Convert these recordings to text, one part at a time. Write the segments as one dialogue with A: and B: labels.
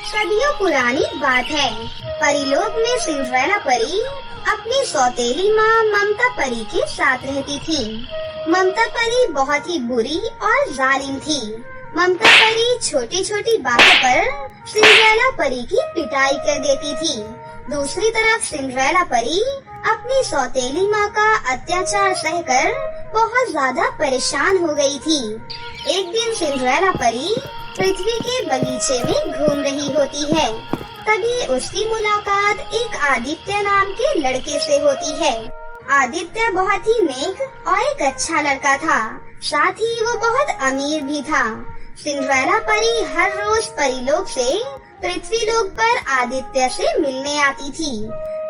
A: सदियों पुरानी बात है। परीलोक में सिंड्रेला परी अपनी सौतेली माँ ममता परी के साथ रहती थी। ममता परी बहुत ही बुरी और जालिम थी। ममता परी छोटी छोटी बातों पर सिंड्रेला परी की पिटाई कर देती थी। दूसरी तरफ सिंड्रेला परी अपनी सौतेली माँ का अत्याचार सहकर बहुत ज्यादा परेशान हो गई थी। एक दिन सिंड्रेला परी पृथ्वी के बगीचे में घूम रही होती है। तभी उसकी मुलाकात एक आदित्य नाम के लड़के से होती है। आदित्य बहुत ही नेक और एक अच्छा लड़का था, साथ ही वो बहुत अमीर भी था। सिंड्रेला परी हर रोज परीलोक से पृथ्वी लोक पर आदित्य से मिलने आती थी।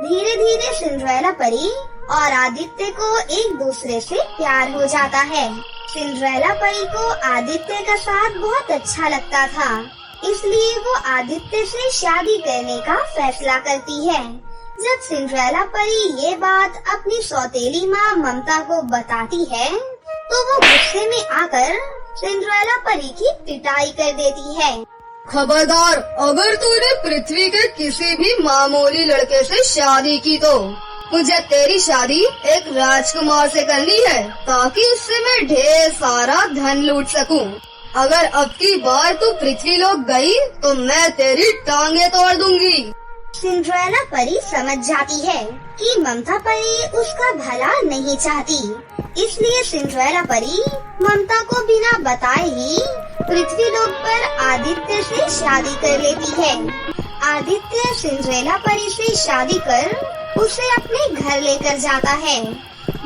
A: धीरे धीरे सिंड्रेला परी और आदित्य को एक दूसरे से प्यार हो जाता है। सिंड्रेला परी को आदित्य का साथ बहुत अच्छा लगता था, इसलिए वो आदित्य से शादी करने का फैसला करती है। जब सिंड्रेला परी ये बात अपनी सौतेली माँ ममता को बताती है, तो वो गुस्से में आकर सिंड्रेला परी की पिटाई कर देती है।
B: खबरदार, अगर तूने पृथ्वी के किसी भी मामूली लड़के से शादी की तो मुझे तेरी शादी एक राजकुमार से करनी है, ताकि उससे मैं ढेर सारा धन लूट सकूं। अगर अब की बार तू पृथ्वी लोक गई तो मैं तेरी टांगे तोड़ दूंगी।
A: सिंड्रेला परी समझ जाती है कि ममता परी उसका भला नहीं चाहती, इसलिए सिंड्रेला परी ममता को बिना बताए ही पृथ्वी लोक पर आदित्य से शादी कर लेती है। आदित्य सिंड्रेला परी से शादी कर उसे अपने घर लेकर जाता है।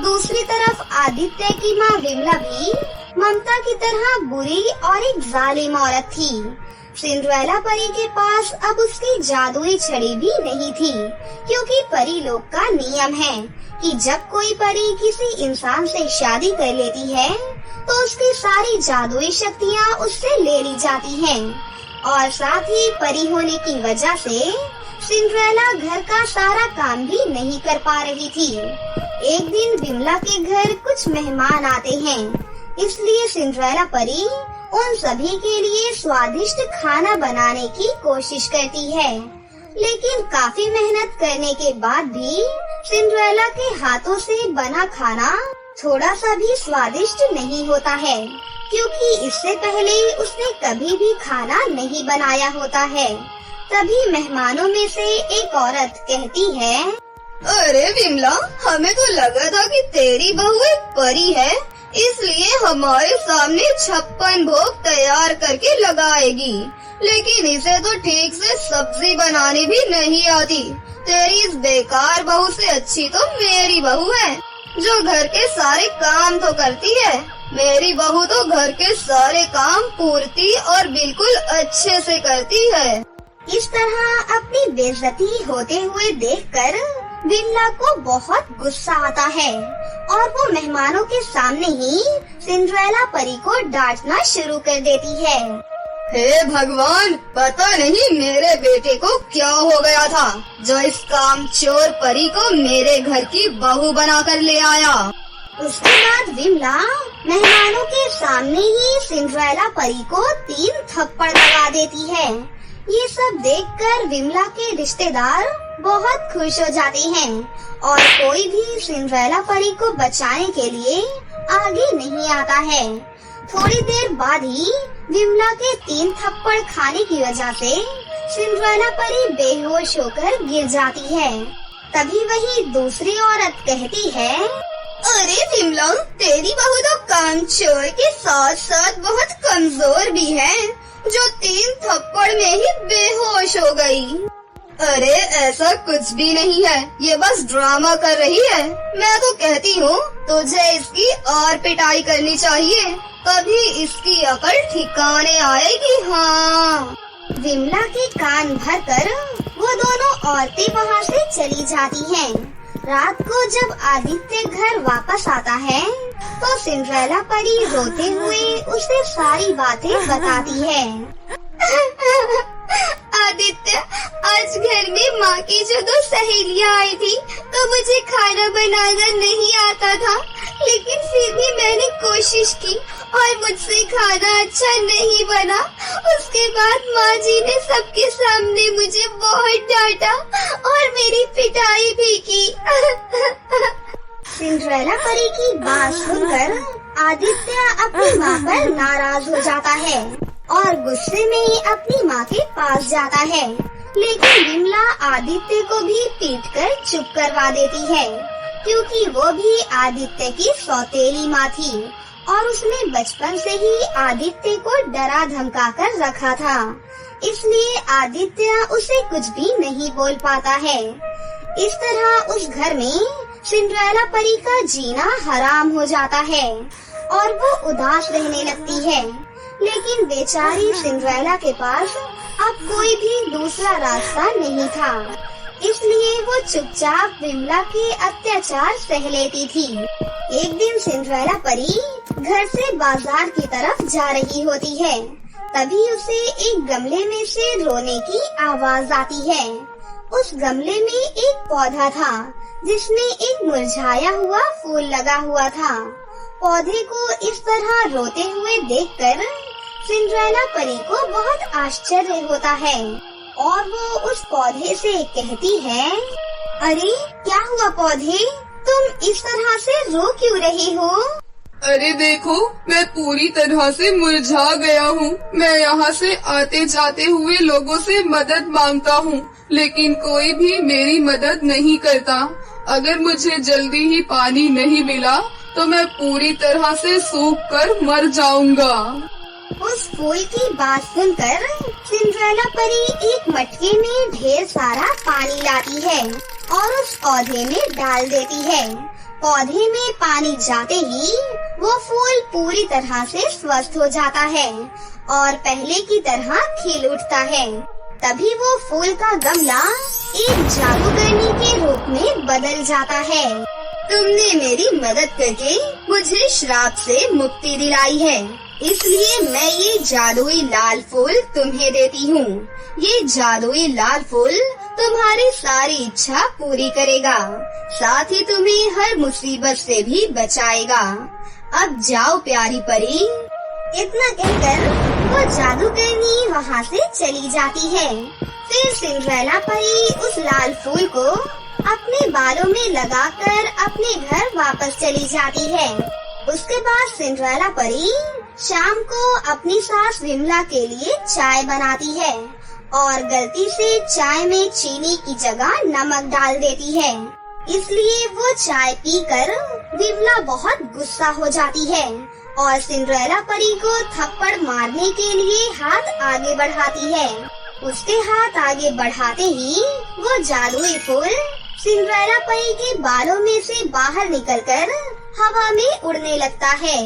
A: दूसरी तरफ आदित्य की माँ विमला भी ममता की तरह बुरी और एक जालिम औरत थी। सिंड्रेला परी के पास अब उसकी जादुई छड़ी भी नहीं थी, क्योंकि परी लोक का नियम है कि जब कोई परी किसी इंसान से शादी कर लेती है तो उसकी सारी जादुई शक्तियाँ उससे ले ली जाती हैं, और साथ ही परी होने की वजह से सिंड्रेला घर का सारा काम भी नहीं कर पा रही थी। एक दिन विमला के घर कुछ मेहमान आते हैं, इसलिए सिंड्रेला परी उन सभी के लिए स्वादिष्ट खाना बनाने की कोशिश करती है। लेकिन काफी मेहनत करने के बाद भी सिंड्रेला के हाथों से बना खाना थोड़ा सा भी स्वादिष्ट नहीं होता है, क्योंकि इससे पहले उसने कभी भी खाना नहीं बनाया होता है। तभी मेहमानों में से एक औरत कहती है,
B: अरे विमला, हमें तो लगा था कि तेरी बहू एक परी है, इसलिए हमारे सामने 56 भोग तैयार करके लगाएगी, लेकिन इसे तो ठीक से सब्जी बनानी भी नहीं आती। तेरी इस बेकार बहू से अच्छी तो मेरी बहू है, जो घर के सारे काम तो करती है। मेरी बहू तो घर के सारे काम पूर्ति और बिल्कुल अच्छे से करती है।
A: इस तरह अपनी बेइज्जती होते हुए देखकर विमला को बहुत गुस्सा आता है और वो मेहमानों के सामने ही सिंड्रेला परी को डांटना शुरू कर देती है।
B: हे भगवान, पता नहीं मेरे बेटे को क्या हो गया था, जो इस कामचोर परी को मेरे घर की बहू बनाकर ले आया।
A: उसके बाद विमला मेहमानों के सामने ही सिंड्रेला परी को 3 थप्पड़ लगा देती है। ये सब देखकर विमला के रिश्तेदार बहुत खुश हो जाते हैं और कोई भी सिंड्रेला परी को बचाने के लिए आगे नहीं आता है। थोड़ी देर बाद ही विमला के 3 थप्पड़ खाने की वजह से सिंड्रेला परी बेहोश होकर गिर जाती है। तभी वही दूसरी औरत कहती है,
B: अरे विमला, तेरी बहू तो कामचोर के साथ साथ बहुत कमजोर भी है, जो 3 थप्पड़ में ही बेहोश हो गई। अरे ऐसा कुछ भी नहीं है, ये बस ड्रामा कर रही है। मैं तो कहती हूँ तुझे इसकी और पिटाई करनी चाहिए, तभी इसकी अकल ठिकाने आएगी। हाँ।
A: विमला के कान भरकर वो दोनों औरतें वहाँ से चली जाती हैं। रात को जब आदित्य घर वापस आता है तो सिंड्रेला परी रोते हुए उसे सारी बातें बताती है।
B: आदित्य, आज घर में माँ की जो 2 सहेलियाँ आई थी, तो मुझे खाना बनाना नहीं आता था, लेकिन फिर भी मैंने कोशिश की और मुझसे खाना अच्छा नहीं बना। उसके बाद माँ जी ने सबके सामने मुझे बहुत डांटा और मेरी पिटाई भी की।
A: सिंड्रेला परी की बात सुनकर आदित्य अपनी माँ पर नाराज हो जाता है और गुस्से में ही अपनी माँ के पास जाता है। लेकिन विमला आदित्य को भी पीटकर चुप करवा देती है, क्योंकि वो भी आदित्य की सौतेली माँ थी और उसने बचपन से ही आदित्य को डरा धमका कर रखा था। इसलिए आदित्य उसे कुछ भी नहीं बोल पाता है। इस तरह उस घर में सिंड्रेला परी का जीना हराम हो जाता है और वो उदास रहने लगती है। लेकिन बेचारी सिंड्रेला के पास अब कोई भी दूसरा रास्ता नहीं था, इसलिए वो चुपचाप विमला के अत्याचार सह लेती थी। एक दिन सिंड्रेला परी घर से बाजार की तरफ जा रही होती है, तभी उसे एक गमले में से रोने की आवाज आती है। उस गमले में एक पौधा था जिसमें एक मुरझाया हुआ फूल लगा हुआ था। पौधे को इस तरह रोते हुए देखकर सिंड्रेला परी को बहुत आश्चर्य होता है और वो उस पौधे से कहती है, अरे क्या हुआ पौधे, तुम इस तरह से रो क्यों रही हो?
C: अरे देखो, मैं पूरी तरह से मुरझा गया हूँ। मैं यहाँ से आते जाते हुए लोगों से मदद मांगता हूँ, लेकिन कोई भी मेरी मदद नहीं करता। अगर मुझे जल्दी ही पानी नहीं मिला तो मैं पूरी तरह से सूख कर मर जाऊंगा।
A: उस फूल की बात सुनकर सिंड्रेला परी एक मटके में ढेर सारा पानी लाती है और उस पौधे में डाल देती है। पौधे में पानी जाते ही वो फूल पूरी तरह से स्वस्थ हो जाता है और पहले की तरह खिल उठता है। तभी वो फूल का गमला एक जादूगरनी के रूप में बदल जाता है।
B: तुमने मेरी मदद करके मुझे श्राप से मुक्ति दिलाई है, इसलिए मैं ये जादुई लाल फूल तुम्हें देती हूँ। ये जादुई लाल फूल तुम्हारी सारी इच्छा पूरी करेगा, साथ ही तुम्हें हर मुसीबत से भी बचाएगा। अब जाओ प्यारी परी।
A: इतना कहकर वो जादूगरनी वहाँ से चली जाती है। फिर सिंड्रेला परी उस लाल फूल को अपने बालों में लगाकर अपने घर वापस चली जाती है। उसके बाद सिंड्रेला परी शाम को अपनी सास विमला के लिए चाय बनाती है और गलती से चाय में चीनी की जगह नमक डाल देती है। इसलिए वो चाय पीकर विमला बहुत गुस्सा हो जाती है और सिंड्रेला परी को थप्पड़ मारने के लिए हाथ आगे बढ़ाती है। उसके हाथ आगे बढ़ाते ही वो जादुई फूल सिंड्रेला परी के बालों में से बाहर निकलकर हवा में उड़ने लगता है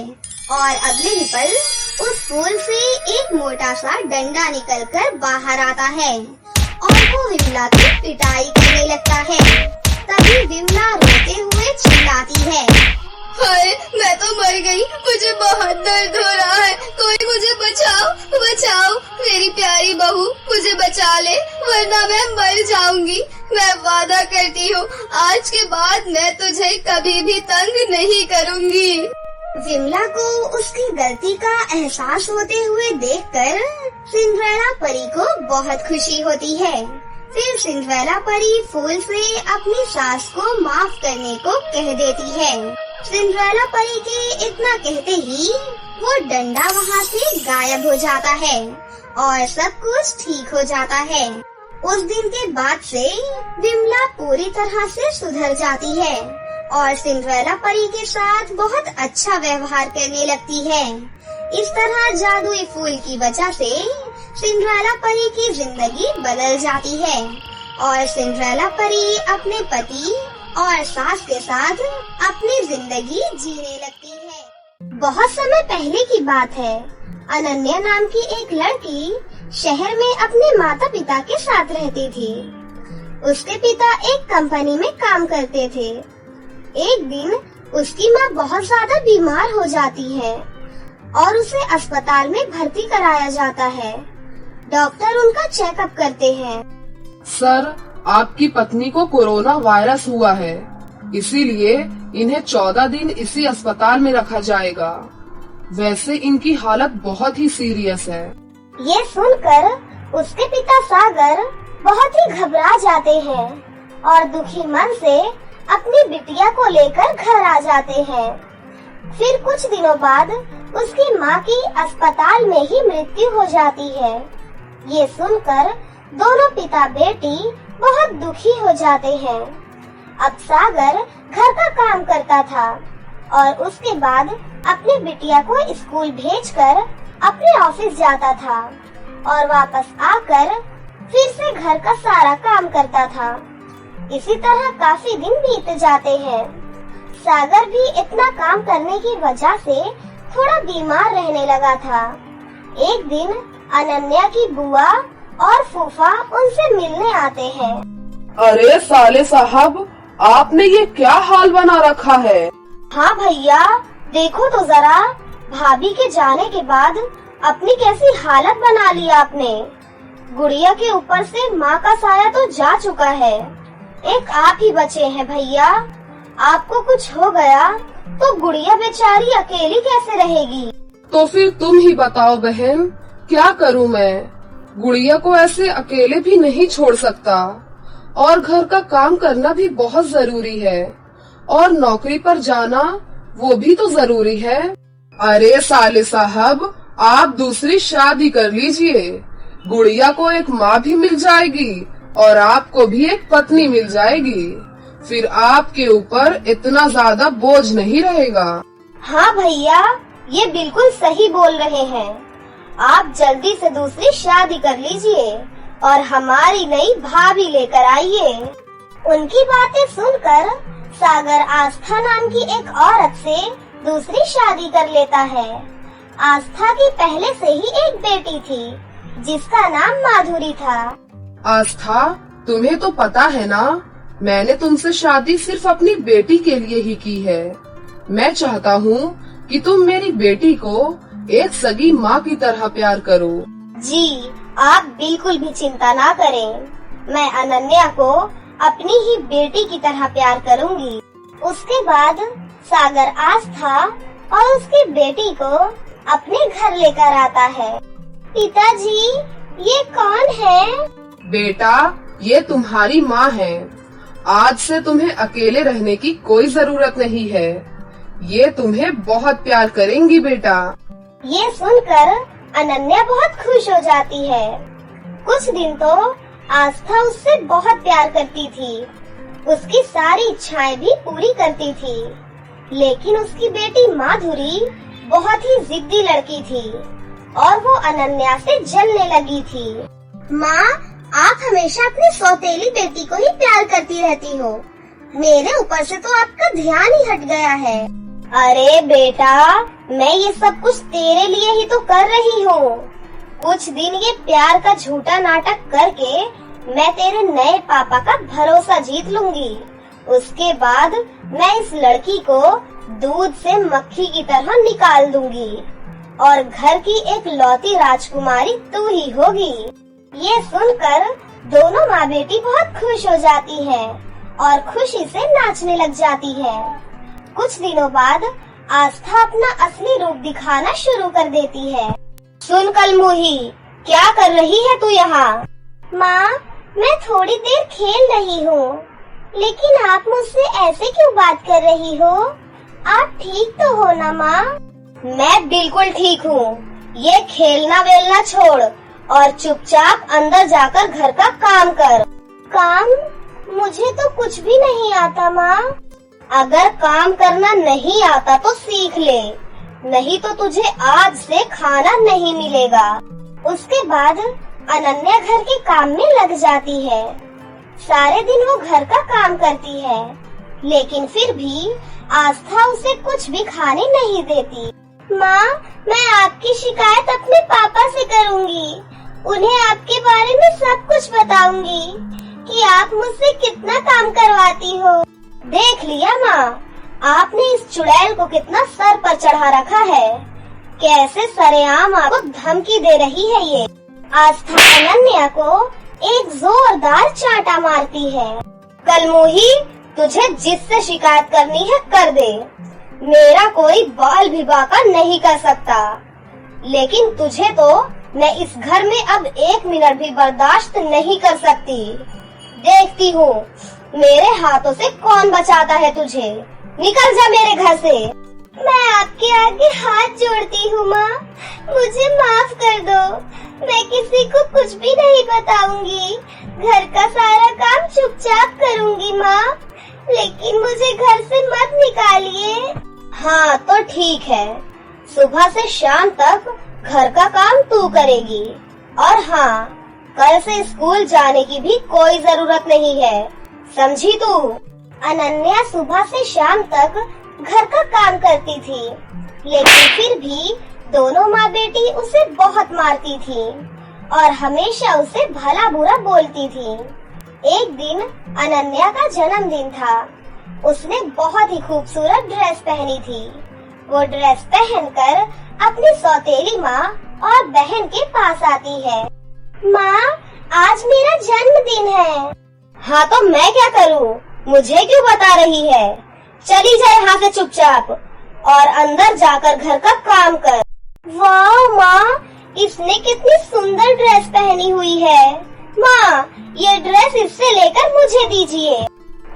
A: और अगले ही पल उस फूल से एक मोटा सा डंडा निकलकर बाहर आता है और वो विमला की पिटाई करने लगता है। तभी विमला रोते हुए चिल्लाती है,
B: हाय, मैं तो मर गई, मुझे बहुत दर्द हो रहा है, कोई मुझे बचाओ, बचाओ, मेरी प्यारी बहू मुझे बचा ले, वरना मैं मर जाऊंगी। मैं वादा करती हूँ, आज के बाद मैं तुझे कभी भी तंग नहीं करूँगी।
A: विमला को उसकी गलती का एहसास होते हुए देखकर सिंड्रेला परी को बहुत खुशी होती है। फिर सिंड्रेला परी फूल से अपनी सास को माफ करने को कह देती है। सिंड्रेला परी के इतना कहते ही वो डंडा वहाँ से गायब हो जाता है और सब कुछ ठीक हो जाता है। उस दिन के बाद से विमला पूरी तरह से सुधर जाती है और सिंड्रेला परी के साथ बहुत अच्छा व्यवहार करने लगती है। इस तरह जादुई फूल की वजह से सिंड्रेला परी की जिंदगी बदल जाती है और सिंड्रेला परी अपने पति और सास के साथ अपनी जिंदगी जीने लगती है। बहुत समय पहले की बात है। अनन्या नाम की एक लड़की शहर में अपने माता पिता के साथ रहती थी। उसके पिता एक कंपनी में काम करते थे। एक दिन उसकी माँ बहुत ज्यादा बीमार हो जाती है और उसे अस्पताल में भर्ती कराया जाता है। डॉक्टर उनका चेकअप करते हैं।
C: सर, आपकी पत्नी को कोरोना वायरस हुआ है, इसीलिए इन्हें 14 दिन इसी अस्पताल में रखा जाएगा। वैसे इनकी हालत बहुत ही सीरियस है।
A: ये सुनकर उसके पिता सागर बहुत ही घबरा जाते हैं और दुखी मन से अपनी बिटिया को लेकर घर आ जाते हैं। फिर कुछ दिनों बाद उसकी माँ की अस्पताल में ही मृत्यु हो जाती है। ये सुनकर दोनों पिता बेटी बहुत दुखी हो जाते हैं। अब सागर घर का काम करता था और उसके बाद अपनी बिटिया को स्कूल भेजकर अपने ऑफिस जाता था और वापस आकर फिर से घर का सारा काम करता था। इसी तरह काफी दिन बीत जाते हैं। सागर भी इतना काम करने की वजह से थोड़ा बीमार रहने लगा था। एक दिन अनन्या की बुआ और फूफा उनसे मिलने आते हैं।
C: अरे साले साहब, आपने ये क्या हाल बना रखा है?
A: हाँ भैया, देखो तो जरा, भाभी के जाने के बाद अपनी कैसी हालत बना ली आपने। गुड़िया के ऊपर से माँ का साया तो जा चुका है, एक आप ही बचे हैं भैया। आपको कुछ हो गया तो गुड़िया बेचारी अकेली कैसे रहेगी?
C: तो फिर तुम ही बताओ बहन, क्या करूँ मैं? गुड़िया को ऐसे अकेले भी नहीं छोड़ सकता और घर का काम करना भी बहुत जरूरी है और नौकरी पर जाना वो भी तो जरूरी है। अरे साले साहब, आप दूसरी शादी कर लीजिए, गुड़िया को एक माँ भी मिल जाएगी और आपको भी एक पत्नी मिल जाएगी। फिर आपके ऊपर इतना ज्यादा बोझ नहीं रहेगा।
A: हाँ भैया, ये बिल्कुल सही बोल रहे हैं। आप जल्दी से दूसरी शादी कर लीजिए और हमारी नई भाभी लेकर आइए। उनकी बातें सुनकर सागर आस्था नाम की एक औरत से दूसरी शादी कर लेता है। आस्था की पहले से ही एक बेटी थी जिसका नाम माधुरी था।
C: आस्था, तुम्हें तो पता है ना, मैंने तुमसे शादी सिर्फ अपनी बेटी के लिए ही की है। मैं चाहता हूँ कि तुम मेरी बेटी को एक सगी माँ की तरह प्यार करो।
A: जी, आप बिल्कुल भी चिंता ना करें। मैं अनन्या को अपनी ही बेटी की तरह प्यार करूँगी। उसके बाद सागर आस्था और उसकी बेटी को अपने घर लेकर आता है। पिताजी, ये कौन है?
C: बेटा, ये तुम्हारी माँ है। आज से तुम्हें अकेले रहने की कोई जरूरत नहीं है। ये तुम्हें बहुत प्यार करेंगी बेटा।
A: ये सुनकर अनन्या बहुत खुश हो जाती है। कुछ दिन तो आस्था उससे बहुत प्यार करती थी, उसकी सारी इच्छाएं भी पूरी करती थी। लेकिन उसकी बेटी माधुरी बहुत ही जिद्दी लड़की थी और वो अनन्या से जलने लगी थी। माँ, आप हमेशा अपनी सौतेली बेटी को ही प्यार करती रहती हो। मेरे ऊपर से तो आपका ध्यान ही हट गया है। अरे बेटा, मैं ये सब कुछ तेरे लिए ही तो कर रही हूँ। कुछ दिन ये प्यार का झूठा नाटक करके मैं तेरे नए पापा का भरोसा जीत लूंगी। उसके बाद मैं इस लड़की को दूध से मक्खी की तरह निकाल दूंगी और घर की एक लौती राजकुमारी तू ही होगी। ये सुनकर दोनों माँ बेटी बहुत खुश हो जाती हैं और खुशी से नाचने लग जाती है। कुछ दिनों बाद आस्था अपना असली रूप दिखाना शुरू कर देती है। सुन कलमुही, क्या कर रही है तू यहाँ? माँ, मैं थोड़ी देर खेल रही हूँ, लेकिन आप मुझसे ऐसे क्यों बात कर रही हो? आप ठीक तो हो ना माँ? मैं बिल्कुल ठीक हूँ। ये खेलना वेलना छोड़ और चुपचाप अंदर जाकर घर का काम कर। काम? मुझे तो कुछ भी नहीं आता माँ। अगर काम करना नहीं आता तो सीख ले, नहीं तो तुझे आज से खाना नहीं मिलेगा। उसके बाद अनन्या घर के काम में लग जाती है। सारे दिन वो घर का काम करती है, लेकिन फिर भी आस्था उसे कुछ भी खाने नहीं देती। माँ, मैं आपकी शिकायत अपने पापा से करूँगी। उन्हें आपके बारे में सब कुछ बताऊंगी कि आप मुझसे कितना काम करवाती हो। देख लिया माँ, आपने इस चुड़ैल को कितना सर पर चढ़ा रखा है। कैसे सरेआम आपको धमकी दे रही है ये। आस्था अनन्या को एक जोरदार चांटा मारती है। कलमुही, तुझे जिससे शिकायत करनी है कर दे। मेरा कोई बाल भी बांका नहीं कर सकता, लेकिन तुझे तो मैं इस घर में अब 1 मिनट भी बर्दाश्त नहीं कर सकती। देखती हूँ मेरे हाथों से कौन बचाता है तुझे। निकल जा मेरे घर से। मैं आपके आगे हाथ जोड़ती हूँ माँ, मुझे माफ कर दो। मैं किसी को कुछ भी नहीं बताऊंगी, घर का सारा काम चुपचाप करूंगी माँ, लेकिन मुझे घर से मत निकालिए। हाँ तो ठीक है, सुबह से शाम तक घर का काम तू करेगी। और हाँ, कल से स्कूल जाने की भी कोई जरूरत नहीं है, समझी तू? अनन्या सुबह से शाम तक घर का काम करती थी, लेकिन फिर भी दोनों माँ बेटी उसे बहुत मारती थी और हमेशा उसे भला बुरा बोलती थी। एक दिन अनन्या का जन्मदिन था। उसने बहुत ही खूबसूरत ड्रेस पहनी थी। वो ड्रेस पहनकर अपनी सौतेली माँ और बहन के पास आती है। माँ, आज मेरा जन्मदिन है। हाँ तो मैं क्या करूँ, मुझे क्यों बता रही है? चली जाए यहाँ से चुपचाप और अंदर जाकर घर का काम कर। वाह माँ, इसने कितनी सुंदर ड्रेस पहनी हुई है। माँ, ये ड्रेस इससे लेकर मुझे दीजिए।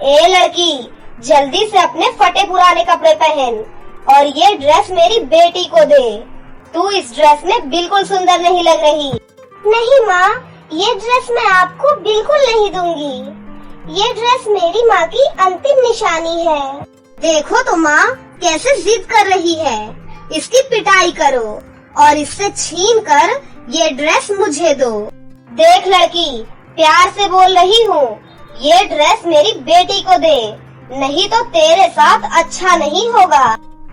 A: ए लड़की, जल्दी से अपने फटे पुराने कपड़े पहन और ये ड्रेस मेरी बेटी को दे। तू इस ड्रेस में बिल्कुल सुंदर नहीं लग रही। नहीं माँ, ये ड्रेस मैं आपको बिल्कुल नहीं दूंगी। ये ड्रेस मेरी माँ की अंतिम निशानी है। देखो तो माँ कैसे जिद कर रही है। इसकी पिटाई करो और इससे छीन कर ये ड्रेस मुझे दो। देख लड़की, प्यार से बोल रही हूँ, ये ड्रेस मेरी बेटी को दे, नहीं तो तेरे साथ अच्छा नहीं होगा।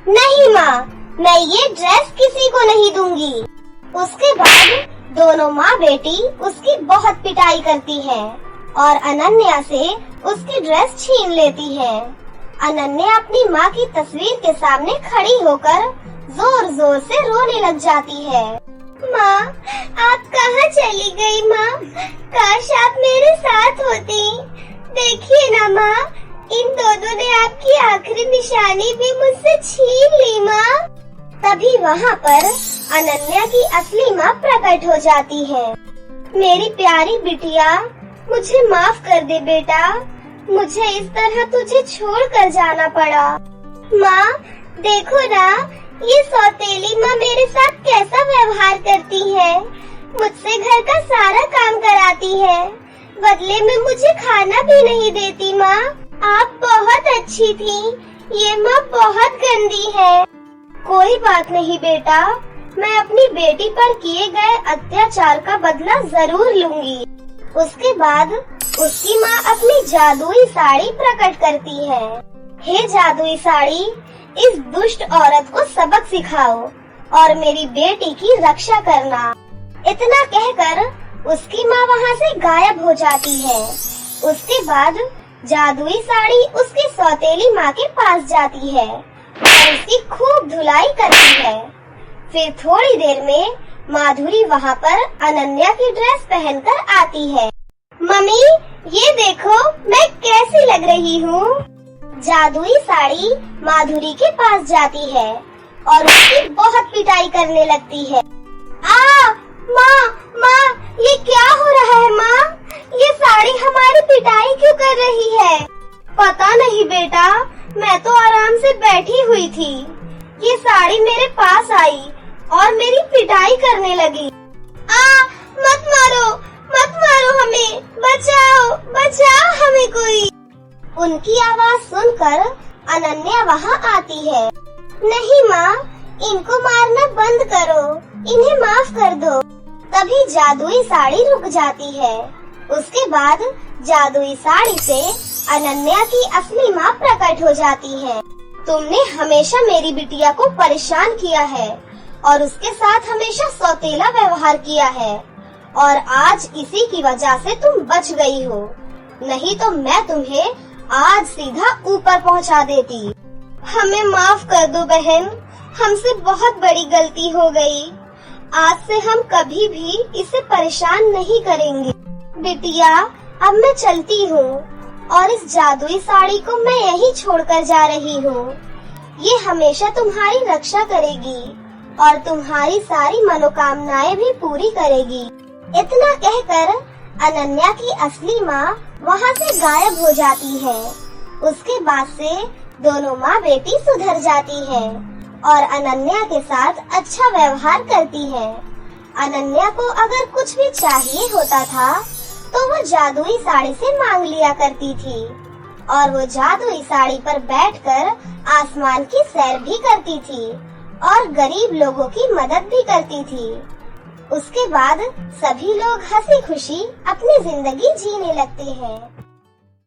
A: नहीं माँ, मैं ये ड्रेस किसी को नहीं दूंगी। उसके बाद दोनों माँ बेटी उसकी बहुत पिटाई करती हैं और अनन्या से उसकी ड्रेस छीन लेती है। अनन्या अपनी माँ की तस्वीर के सामने खड़ी होकर जोर जोर से रोने लग जाती है। माँ, आप कहाँ चली गई माँ? काश आप मेरे साथ होती। देखिए ना माँ, इन दोनों ने आपकी आखिरी निशानी भी मुझसे छीन ली माँ। तभी वहाँ पर अनन्या की असली माँ प्रकट हो जाती है। मेरी प्यारी बिटिया, मुझे माफ कर दे बेटा, मुझे इस तरह तुझे छोड़कर जाना पड़ा। माँ, देखो ना, ये सौतेली माँ मेरे साथ कैसा व्यवहार करती है। मुझसे घर का सारा काम कराती है, बदले में मुझे खाना भी नहीं देती। माँ, आप बहुत अच्छी थी, ये माँ बहुत गंदी है। कोई बात नहीं बेटा, मैं अपनी बेटी पर किए गए अत्याचार का बदला जरूर लूंगी। उसके बाद उसकी माँ अपनी जादुई साड़ी प्रकट करती है। हे जादुई साड़ी, इस दुष्ट औरत को सबक सिखाओ और मेरी बेटी की रक्षा करना। इतना कहकर उसकी माँ वहाँ से गायब हो जाती है। उसके बाद जादुई साड़ी उसकी सौतेली माँ के पास जाती है और उसकी खूब धुलाई करती है। फिर थोड़ी देर में माधुरी वहाँ पर अनन्या की ड्रेस पहनकर आती है। मम्मी, ये देखो मैं कैसी लग रही हूँ। जादुई साड़ी माधुरी के पास जाती है और उसकी बहुत पिटाई करने लगती है। माँ, ये क्या हो रहा है माँ? ये साड़ी हमारी पिटाई क्यों कर रही है? पता नहीं बेटा, मैं तो आराम से बैठी हुई थी। ये साड़ी मेरे पास आई और मेरी पिटाई करने लगी। मत मारो हमें, बचाओ हमें कोई। उनकी आवाज सुनकर अनन्या वहाँ आती है। नहीं माँ, इनको मारना बंद करो, इन्हें माफ कर दो। तभी जादुई साड़ी रुक जाती है। उसके बाद जादुई साड़ी से अनन्या की असली माँ प्रकट हो जाती है। तुमने हमेशा मेरी बिटिया को परेशान किया है और उसके साथ हमेशा सौतेला व्यवहार किया है और आज इसी की वजह से तुम बच गई हो, नहीं तो मैं तुम्हें आज सीधा ऊपर पहुंचा देती। हमें माफ कर दो बहन, हमसे बहुत बड़ी गलती हो गई। आज से हम कभी भी इसे परेशान नहीं करेंगे। बिटिया, अब मैं चलती हूँ और इस जादुई साड़ी को मैं यहीं छोड़कर जा रही हूँ। ये हमेशा तुम्हारी रक्षा करेगी और तुम्हारी सारी मनोकामनाएं भी पूरी करेगी। इतना कहकर अनन्या की असली माँ वहाँ से गायब हो जाती है। उसके बाद से दोनों माँ बेटी सुधर जाती है और अनन्या के साथ अच्छा व्यवहार करती है। अनन्या को अगर कुछ भी चाहिए होता था तो वो जादुई साड़ी से मांग लिया करती थी और वो जादुई साड़ी पर बैठकर आसमान की सैर भी करती थी और गरीब लोगों की मदद भी करती थी। उसके बाद सभी लोग हंसी खुशी अपनी जिंदगी जीने लगते हैं।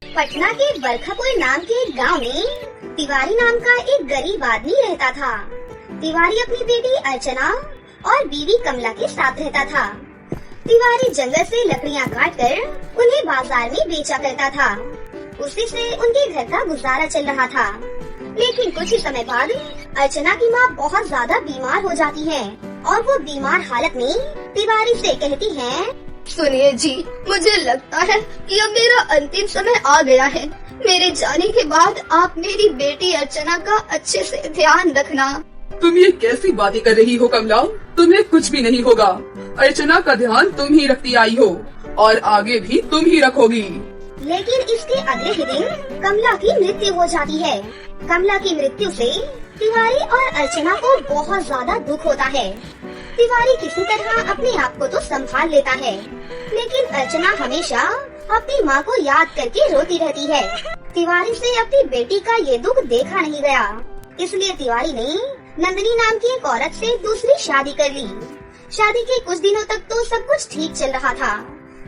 A: पटना के बरखापुर नाम के एक गांव में तिवारी नाम का एक गरीब आदमी रहता था। तिवारी अपनी बेटी अर्चना और बीवी कमला के साथ रहता था। तिवारी जंगल से लकड़ियां काटकर उन्हें बाजार में बेचा करता था। उसी से उनके घर का गुजारा चल रहा था। लेकिन कुछ ही समय बाद अर्चना की माँ बहुत ज्यादा बीमार हो जाती है और वो बीमार हालत में तिवारी से कहती है,
B: सुनिए जी, मुझे लगता है कि अब मेरा अंतिम समय आ गया है। मेरे जाने के बाद आप मेरी बेटी अर्चना का अच्छे से ध्यान रखना।
C: तुम ये कैसी बातें कर रही हो कमला? तुम्हें कुछ भी नहीं होगा। अर्चना का ध्यान तुम ही रखती आई हो और आगे भी तुम ही रखोगी।
A: लेकिन इसके अगले ही दिन कमला की मृत्यु हो जाती है। कमला की मृत्यु से तिवारी और अर्चना को बहुत ज्यादा दुख होता है। तिवारी किसी तरह अपने आप को तो संभाल लेता है, लेकिन अर्चना हमेशा अपनी माँ को याद करके रोती रहती है। तिवारी से अपनी बेटी का ये दुख देखा नहीं गया, इसलिए तिवारी ने नंदिनी नाम की एक औरत से दूसरी शादी कर ली। शादी के कुछ दिनों तक तो सब कुछ ठीक चल रहा था,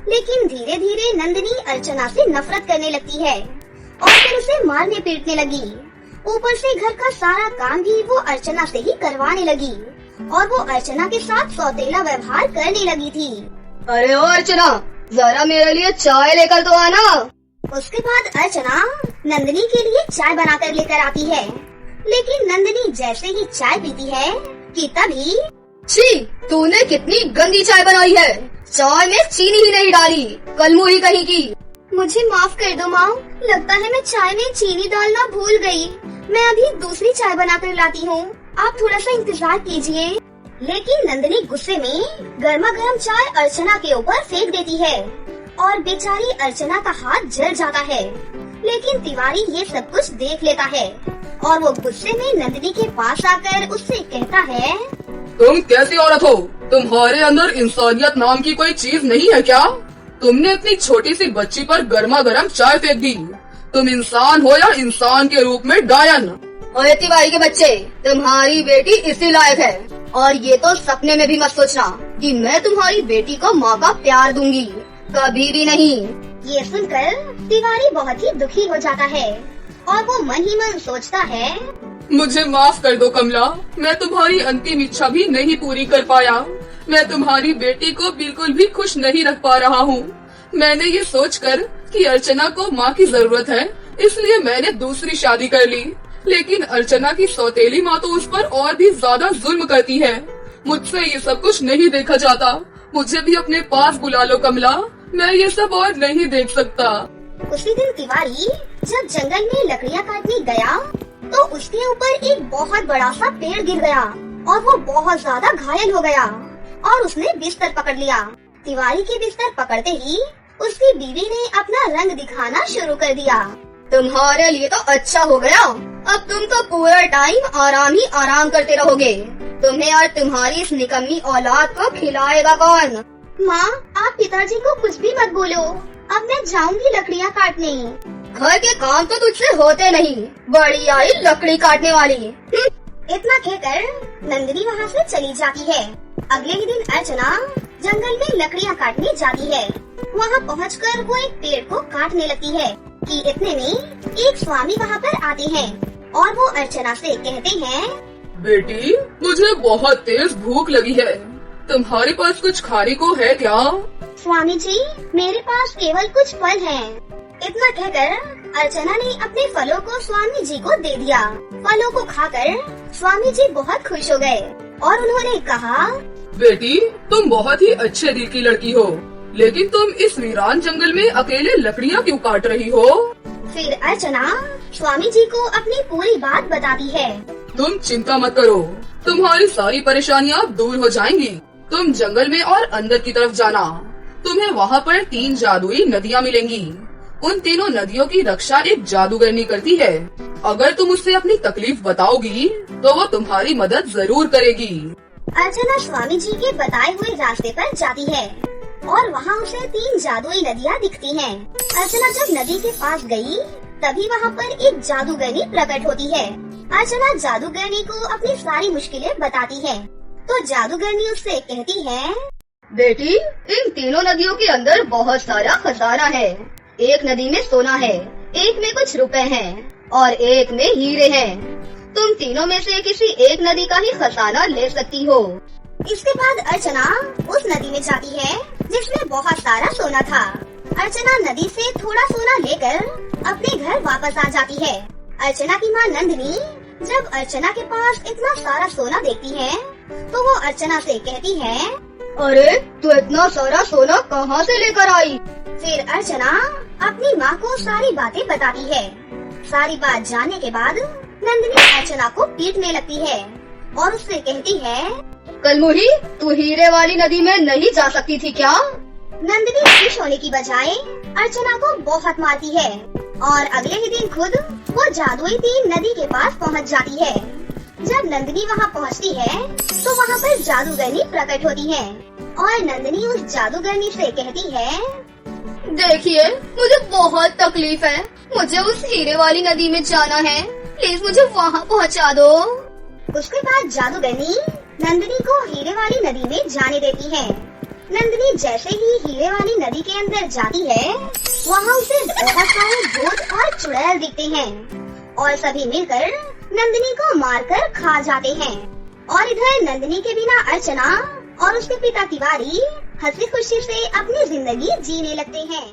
A: लेकिन धीरे धीरे नंदिनी अर्चना से नफरत करने लगती है और फिर उसे मारने पीटने लगी। ऊपर से घर का सारा काम भी वो अर्चना से ही करवाने लगी और वो अर्चना के साथ सौतेला व्यवहार करने लगी थी।
B: अरे ओ अर्चना, जरा मेरे लिए चाय लेकर तो आना।
A: उसके बाद अर्चना नंदिनी के लिए चाय बनाकर लेकर आती है, लेकिन नंदिनी जैसे ही चाय पीती है कि तभी
B: छी, तूने कितनी गंदी चाय बनाई है। चाय में चीनी ही नहीं डाली, कलमुही कहीं की।
A: मुझे माफ कर दो माँ, लगता है मैं चाय में चीनी डालना भूल गई। मैं अभी दूसरी चाय बनाकर लाती हूँ, आप थोड़ा सा इंतजार कीजिए। लेकिन नंदिनी गुस्से में गर्मा गर्म चाय अर्चना के ऊपर फेंक देती है और बेचारी अर्चना का हाथ जल जाता है। लेकिन तिवारी ये सब कुछ देख लेता है और वो गुस्से में नंदिनी के पास आकर उससे कहता है,
C: तुम कैसी औरत हो? तुम्हारे अंदर इंसानियत नाम की कोई चीज नहीं है क्या? तुमने इतनी छोटी सी बच्ची पर गर्मा गर्म चाय फेंक दी। तुम इंसान हो या इंसान के रूप में डायन?
B: ओए तिवारी के बच्चे, तुम्हारी बेटी इसी लायक है और ये तो सपने में भी मत सोचना कि मैं तुम्हारी बेटी को माँ का प्यार दूंगी, कभी भी नहीं।
A: ये सुनकर तिवारी बहुत ही दुखी हो जाता है और वो मन ही मन सोचता है,
C: मुझे माफ कर दो कमला, मैं तुम्हारी अंतिम इच्छा भी नहीं पूरी कर पाया। मैं तुम्हारी बेटी को बिल्कुल भी खुश नहीं रख पा रहा हूँ। मैंने ये सोचकर कि अर्चना को माँ की जरूरत है, इसलिए मैंने दूसरी शादी कर ली। लेकिन अर्चना की सौतेली माँ तो उस पर और भी ज्यादा जुल्म करती है। मुझसे ये सब कुछ नहीं देखा जाता। मुझे भी अपने पास बुला लो कमला, मैं ये सब और नहीं देख सकता।
A: उसी दिन तिवारी जब जंगल में लकड़ियाँ काटने गया तो उसके ऊपर एक बहुत बड़ा सा पेड़ गिर गया और वो बहुत ज्यादा घायल हो गया और उसने बिस्तर पकड़ लिया। तिवारी के बिस्तर पकड़ते ही उसकी बीवी ने अपना रंग दिखाना शुरू कर दिया।
B: तुम्हारे लिए तो अच्छा हो गया, अब तुम तो पूरा टाइम आराम ही आराम करते रहोगे। तुम्हें और तुम्हारी इस निकम्मी औलाद को खिलाएगा कौन?
A: माँ, आप पिताजी को कुछ भी मत बोलो, अब मैं जाऊंगी लकड़ियाँ काटने।
B: घर के काम तो तुझसे होते नहीं, बड़ी आई लकड़ी काटने वाली।
A: इतना कहकर नंदिनी वहाँ से चली जाती है। अगले ही दिन अर्चना जंगल में लकड़ियाँ काटने जाती है। वहाँ पहुंचकर वो एक पेड़ को काटने लगती है कि इतने में एक स्वामी वहाँ पर आते हैं और वो अर्चना से कहते हैं,
C: बेटी, मुझे बहुत तेज भूख लगी है, तुम्हारे पास कुछ खाने को है क्या?
A: स्वामी जी, मेरे पास केवल कुछ फल हैं। इतना कहकर अर्चना ने अपने फलों को स्वामी जी को दे दिया। फलों को खाकर स्वामी जी बहुत खुश हो गए और उन्होंने कहा,
C: बेटी, तुम बहुत ही अच्छे दिल की लड़की हो, लेकिन तुम इस वीरान जंगल में अकेले लकड़ियाँ क्यों काट रही हो?
A: फिर अर्चना स्वामी जी को अपनी पूरी बात बताती है।
C: तुम चिंता मत करो, तुम्हारी सारी परेशानियाँ अब दूर हो जाएंगी। तुम जंगल में और अंदर की तरफ जाना, तुम्हें वहाँ पर 3 जादुई नदियाँ मिलेंगी। उन तीनों नदियों की रक्षा एक जादूगरनी करती है। अगर तुम उससे अपनी तकलीफ बताओगी तो वो तुम्हारी मदद जरूर करेगी।
A: अर्चना स्वामी जी के बताए हुए रास्ते पर जाती है और वहाँ उसे 3 जादुई नदियाँ दिखती हैं। अर्चना जब नदी के पास गई तभी वहाँ पर एक जादूगरनी प्रकट होती है। अर्चना जादूगरनी को अपनी सारी मुश्किलें बताती है तो जादूगरनी उससे कहती है,
B: बेटी, इन तीनों नदियों के अंदर बहुत सारा खजाना है। एक नदी में सोना है, एक में कुछ रुपए हैं और एक में हीरे हैं। तुम तीनों में से किसी एक नदी का ही खजाना ले सकती हो।
A: इसके बाद अर्चना उस नदी में जाती है जिसमें बहुत सारा सोना था। अर्चना नदी से थोड़ा सोना लेकर अपने घर वापस आ जाती है। अर्चना की माँ नंदिनी जब अर्चना के पास इतना सारा सोना देखती है तो वो अर्चना से कहती है,
B: अरे तू इतना सारा सोना कहाँ से लेकर आई?
A: फिर अर्चना अपनी माँ को सारी बातें बताती है। सारी बात जानने के बाद नंदिनी अर्चना को पीटने लगती है और उससे कहती है,
B: कलमुही, तू हीरे वाली नदी में नहीं जा सकती थी क्या?
A: नंदिनी खुश होने की बजाय अर्चना को बहुत मारती है और अगले ही दिन खुद वो जादुई 3 नदी के पास पहुंच जाती है। जब नंदिनी वहां पहुंचती है तो वहां पर जादूगरनी प्रकट होती है और नंदिनी उस जादूगरनी से कहती है,
B: देखिए, मुझे बहुत तकलीफ है। मुझे उस हीरे वाली नदी में जाना है। प्लीज मुझे वहाँ पहुँचा दो।
A: उसके बाद जादूगरनी नंदिनी को हीरे वाली नदी में जाने देती है। नंदिनी जैसे ही हीरे वाली नदी के अंदर जाती है वहाँ उसे बहुत सारे भूत और चुड़ैल दिखते हैं और सभी मिलकर नंदिनी को मारकर खा जाते हैं। और इधर नंदिनी के बिना अर्चना और उसके पिता तिवारी हंसी खुशी से अपनी जिंदगी जीने लगते हैं।